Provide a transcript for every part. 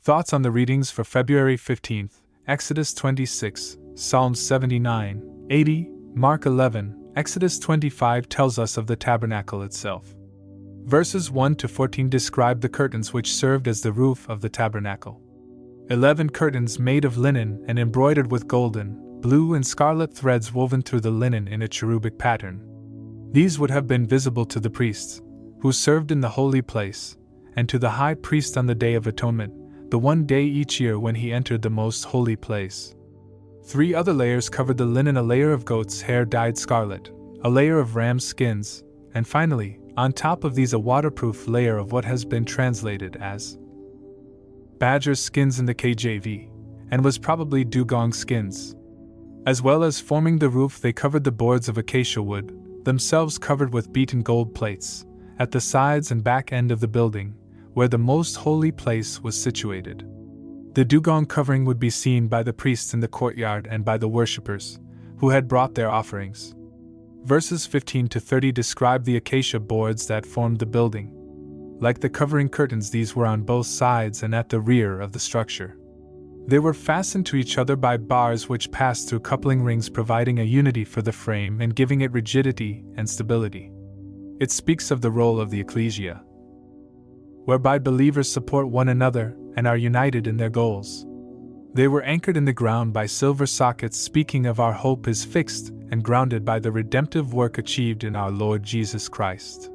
Thoughts on the readings for February 15th, Exodus 26, Psalms 79, 80, Mark 11, Exodus 25 tells us of the tabernacle itself. Verses 1 to 14 describe the curtains which served as the roof of the tabernacle. 11 curtains made of linen and embroidered with golden, blue and scarlet threads woven through the linen in a cherubic pattern. These would have been visible to the priests, who served in the holy place, and to the high priest on the Day of Atonement, the one day each year when he entered the most holy place. 3 other layers covered the linen: a layer of goat's hair dyed scarlet, a layer of ram's skins, and finally, on top of these, a waterproof layer of what has been translated as badger skins in the KJV, and was probably dugong skins. As well as forming the roof, they covered the boards of acacia wood, themselves covered with beaten gold plates, at the sides and back end of the building, where the most holy place was situated. The dugong covering would be seen by the priests in the courtyard and by the worshippers, who had brought their offerings. Verses 15 to 30 describe the acacia boards that formed the building. Like the covering curtains, these were on both sides and at the rear of the structure. They were fastened to each other by bars which passed through coupling rings, providing a unity for the frame and giving it rigidity and stability. It speaks of the role of the ecclesia, whereby believers support one another and are united in their goals. They were anchored in the ground by silver sockets, speaking of our hope is fixed and grounded by the redemptive work achieved in our Lord Jesus Christ.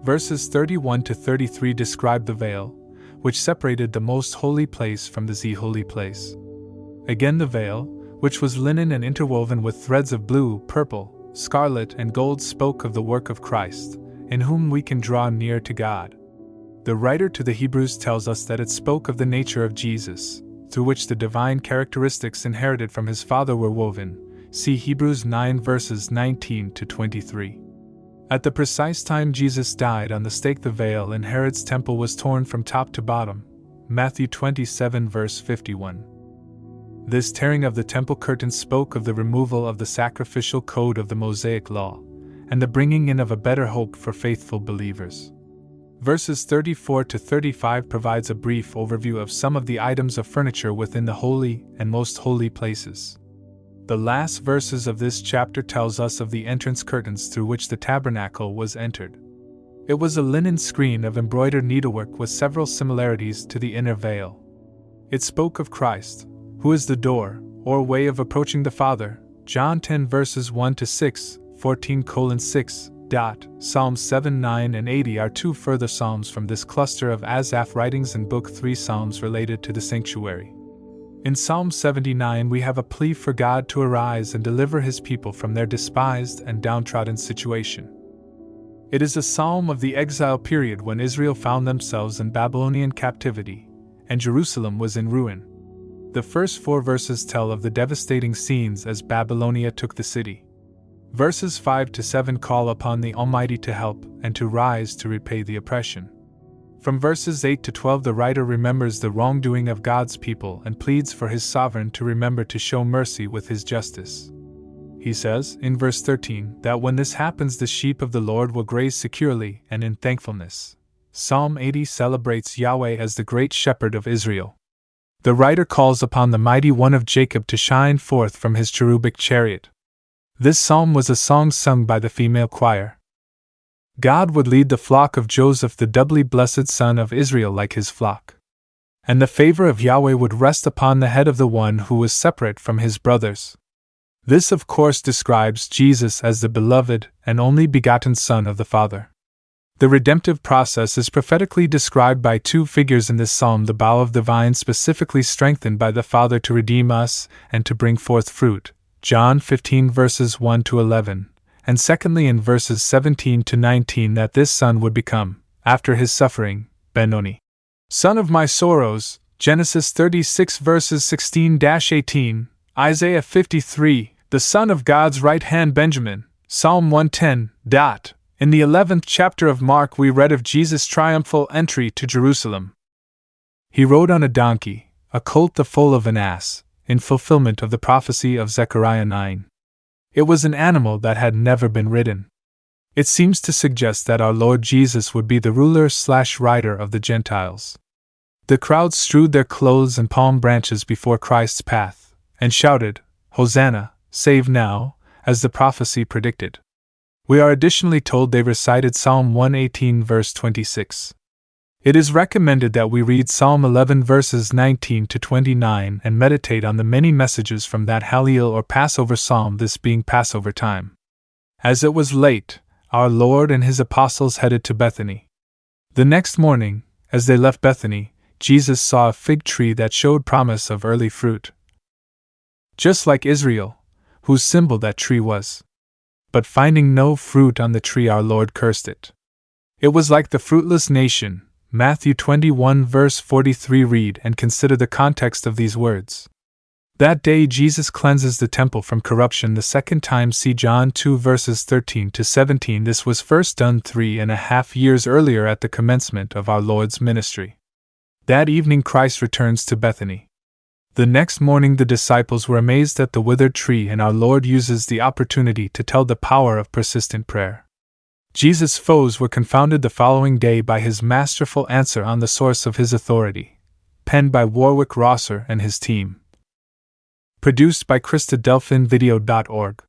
Verses 31 to 33 describe the veil, which separated the most holy place from the holy place. Again, the veil, which was linen and interwoven with threads of blue, purple, scarlet, and gold, spoke of the work of Christ, in whom we can draw near to God. The writer to the Hebrews tells us that it spoke of the nature of Jesus, through which the divine characteristics inherited from his Father were woven. See Hebrews 9 verses 19 to 23. At the precise time Jesus died on the stake, the veil in Herod's temple was torn from top to bottom. Matthew 27 verse 51. This tearing of the temple curtains spoke of the removal of the sacrificial code of the Mosaic law, and the bringing in of a better hope for faithful believers. Verses 34 to 35 provides a brief overview of some of the items of furniture within the holy and most holy places. The last verses of this chapter tells us of the entrance curtains through which the tabernacle was entered. It was a linen screen of embroidered needlework with several similarities to the inner veil. It spoke of Christ, who is the door, or way of approaching the Father. John 10 verses 1 to 6, 14:6. Psalms 7, 9, and 80 are 2 further psalms from this cluster of Asaph writings, and Book 3 psalms related to the sanctuary. In Psalm 79 we have a plea for God to arise and deliver his people from their despised and downtrodden situation. It is a psalm of the exile period when Israel found themselves in Babylonian captivity, and Jerusalem was in ruin. The first 4 verses tell of the devastating scenes as Babylonia took the city. Verses 5 to 7 call upon the Almighty to help and to rise to repay the oppression. From verses 8 to 12 the writer remembers the wrongdoing of God's people and pleads for his sovereign to remember to show mercy with his justice. He says, in verse 13, that when this happens the sheep of the Lord will graze securely and in thankfulness. Psalm 80 celebrates Yahweh as the great shepherd of Israel. The writer calls upon the mighty one of Jacob to shine forth from his cherubic chariot. This psalm was a song sung by the female choir. God would lead the flock of Joseph, the doubly blessed son of Israel, like his flock. And the favor of Yahweh would rest upon the head of the one who was separate from his brothers. This, of course, describes Jesus as the beloved and only begotten Son of the Father. The redemptive process is prophetically described by 2 figures in this psalm: the bough of the vine specifically strengthened by the Father to redeem us and to bring forth fruit. John 15 verses 1 to 11, and secondly in verses 17 to 19 that this Son would become, after his suffering, Benoni, son of my sorrows. Genesis 36 verses 16-18, Isaiah 53, the Son of God's right hand, Benjamin. Psalm 110. In the 11th chapter of Mark we read of Jesus' triumphal entry to Jerusalem. He rode on a donkey, a colt the foal of an ass, in fulfillment of the prophecy of Zechariah 9. It was an animal that had never been ridden. It seems to suggest that our Lord Jesus would be the ruler/rider of the Gentiles. The crowd strewed their clothes and palm branches before Christ's path, and shouted, "Hosanna, save now," as the prophecy predicted. We are additionally told they recited Psalm 118 verse 26. It is recommended that we read Psalm 11 verses 19 to 29 and meditate on the many messages from that Hallel or Passover psalm, this being Passover time. As it was late, our Lord and his apostles headed to Bethany. The next morning, as they left Bethany, Jesus saw a fig tree that showed promise of early fruit. Just like Israel, whose symbol that tree was. But finding no fruit on the tree, our Lord cursed it. It was like the fruitless nation. Matthew 21 verse 43. Read and consider the context of these words. That day Jesus cleanses the temple from corruption the second time. See John 2 verses 13 to 17. This was first done 3.5 years earlier at the commencement of our Lord's ministry. That evening Christ returns to Bethany. The next morning the disciples were amazed at the withered tree, and our Lord uses the opportunity to tell the power of persistent prayer. Jesus' foes were confounded the following day by his masterful answer on the source of his authority, penned by Warwick Rosser and his team. Produced by christadelphianvideo.org.